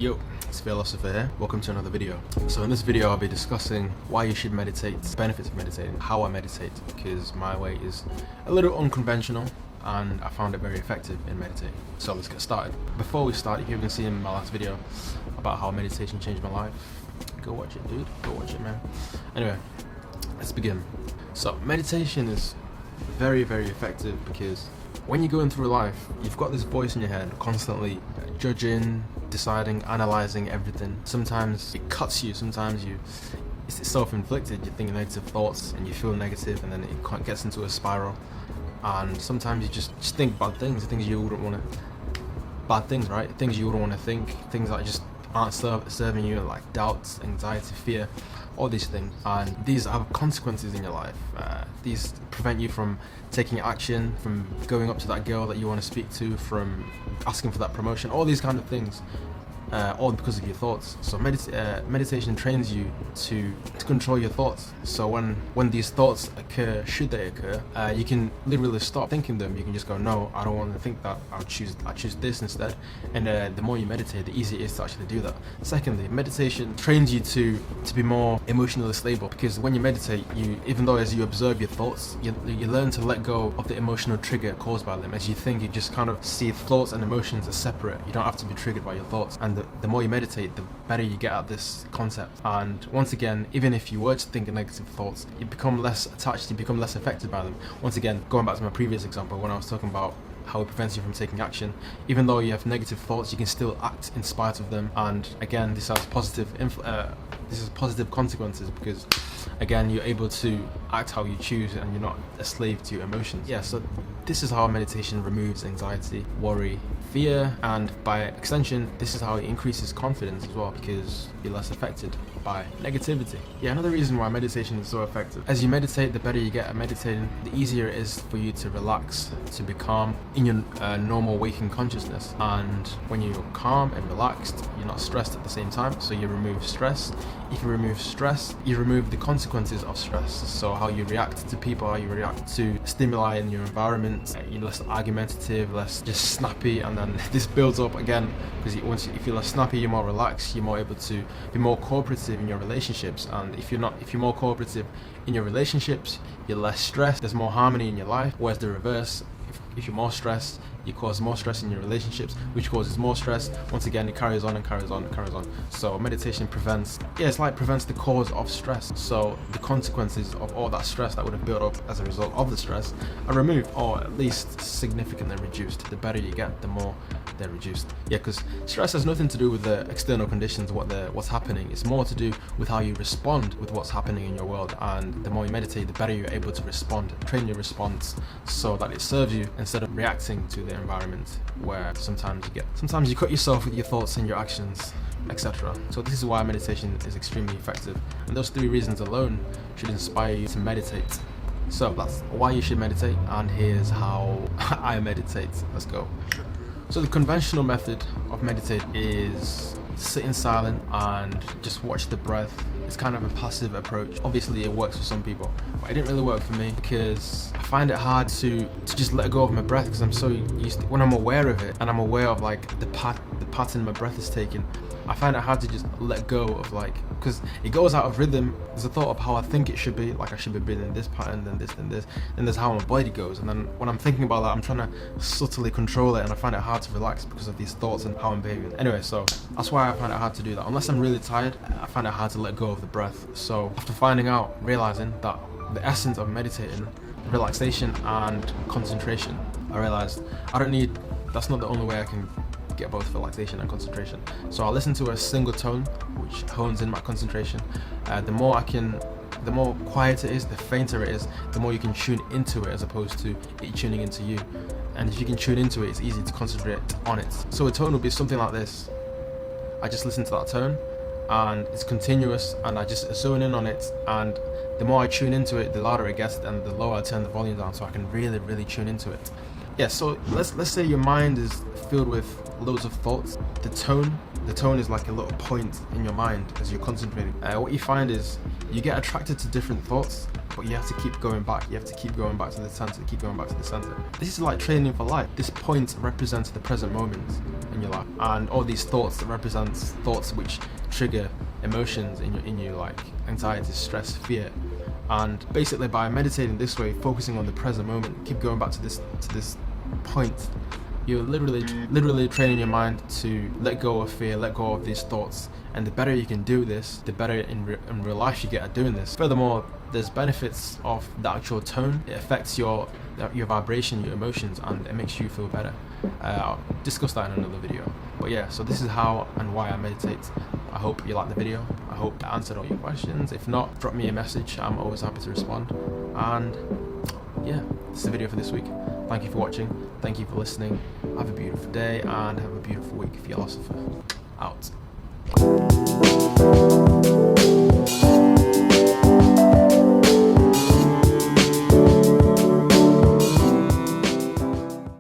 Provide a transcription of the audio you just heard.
Yo, it's Philosopher here. Welcome to another video. So in this video I'll be discussing why you should meditate, benefits of meditating, how I meditate, because my way is a little unconventional and I found it very effective in meditating. So let's get started. Before we start, if you haven't seen my last video about how meditation changed my life, go watch it, dude. Go watch it, man. Anyway, let's begin. So meditation is very, very effective because when you're going through life, you've got this voice in your head constantly judging, deciding, analysing everything. Sometimes it cuts you, sometimes it's self-inflicted. You think negative thoughts and you feel negative and then it gets into a spiral. And sometimes you just think bad things, things you wouldn't want to, bad things, right? Things you wouldn't want to think, things that just aren't serving you, like doubts, anxiety, fear, all these things. And these have consequences in your life. These prevent you from taking action, from going up to that girl that you want to speak to, from asking for that promotion, all these kind of things. All because of your thoughts. So meditation trains you to control your thoughts. So when these thoughts occur, should they occur, you can literally stop thinking them. You can just go, no, I don't want to think that. I choose this instead. And the more you meditate, the easier it is to actually do that. Secondly, meditation trains you to be more emotionally stable, because when you meditate, even though as you observe your thoughts, you learn to let go of the emotional trigger caused by them. As you think, you just kind of see thoughts and emotions as separate. You don't have to be triggered by your thoughts. And the more you meditate, the better you get at this concept. And once again, even if you were to think of negative thoughts, you become less attached, you become less affected by them. Once again, going back to my previous example when I was talking about how it prevents you from taking action, even though you have negative thoughts, you can still act in spite of them. And again, this has positive consequences, because again, you're able to act how you choose and you're not a slave to your emotions. Yeah, so this is how meditation removes anxiety, worry, fear, and by extension, this is how it increases confidence as well, because you're less affected by negativity. Yeah, another reason why meditation is so effective. As you meditate, the better you get at meditating, the easier it is for you to relax, to be calm in your normal waking consciousness. And when you're calm and relaxed, you're not stressed at the same time, so you remove stress. If you remove stress, you remove the consequences of stress. So how you react to people, how you react to stimuli in your environment, you're less argumentative, less just snappy, and then this builds up again, because if you're less snappy, you're more relaxed, you're more able to be more cooperative in your relationships. And if you're more cooperative in your relationships, you're less stressed, there's more harmony in your life. Whereas the reverse, if you're more stressed, you cause more stress in your relationships, which causes more stress. Once again, it carries on and carries on and carries on. So meditation prevents the cause of stress. So the consequences of all that stress that would have built up as a result of the stress are removed, or at least significantly reduced. The better you get, the more they're reduced. Yeah, because stress has nothing to do with the external conditions, what's happening. It's more to do with how you respond with what's happening in your world. And the more you meditate, the better you're able to respond, train your response so that it serves you instead of reacting to the environment, where sometimes you cut yourself with your thoughts and your actions, etc. So this is why meditation is extremely effective, and those 3 reasons alone should inspire you to meditate. So that's why you should meditate, and here's how I meditate. Let's go. So the conventional method of meditating is sit in silent and just watch the breath. It's kind of a passive approach. Obviously it works for some people, but it didn't really work for me, because I find it hard to just let go of my breath, because I'm so used to, when I'm aware of it and I'm aware of like the pattern my breath is taking, I find it hard to just let go of, like, because it goes out of rhythm. There's a thought of how I think it should be, like I should be breathing this pattern, then this, then this, then there's how my body goes, and then when I'm thinking about that, I'm trying to subtly control it, and I find it hard to relax because of these thoughts and how I'm behaving. Anyway, so that's why I find it hard to do that. Unless I'm really tired, I find it hard to let go of the breath. So after realizing that the essence of meditating, relaxation and concentration, I realized that's not the only way I can get both relaxation and concentration. So I'll listen to a single tone which hones in my concentration. The more quiet it is, the fainter it is, the more you can tune into it as opposed to it tuning into you. And if you can tune into it, it's easy to concentrate on it. So a tone will be something like this. I just listen to that tone and it's continuous, and I just zone in on it, and the more I tune into it, the louder it gets, and the lower I turn the volume down so I can really, really tune into it. Yeah, so let's say your mind is filled with loads of thoughts. The tone is like a little point in your mind as you're concentrating. What you find is you get attracted to different thoughts, but you have to keep going back. You have to keep going back to the center, keep going back to the center. This is like training for life. This point represents the present moment in your life, and all these thoughts that represents thoughts which trigger emotions in you, like anxiety, stress, fear. And basically, by meditating this way, focusing on the present moment, keep going back to this point, you're literally training your mind to let go of fear, let go of these thoughts. And the better you can do this, the better in real life you get at doing this. Furthermore, there's benefits of the actual tone. It affects your vibration, your emotions, and it makes you feel better. I'll discuss that in another video. But yeah, so this is how and why I meditate. I hope you liked the video. I hope I answered all your questions. If not, drop me a message. I'm always happy to respond. And yeah, this is the video for this week. Thank you for watching. Thank you for listening. Have a beautiful day and have a beautiful week. Philosopher out.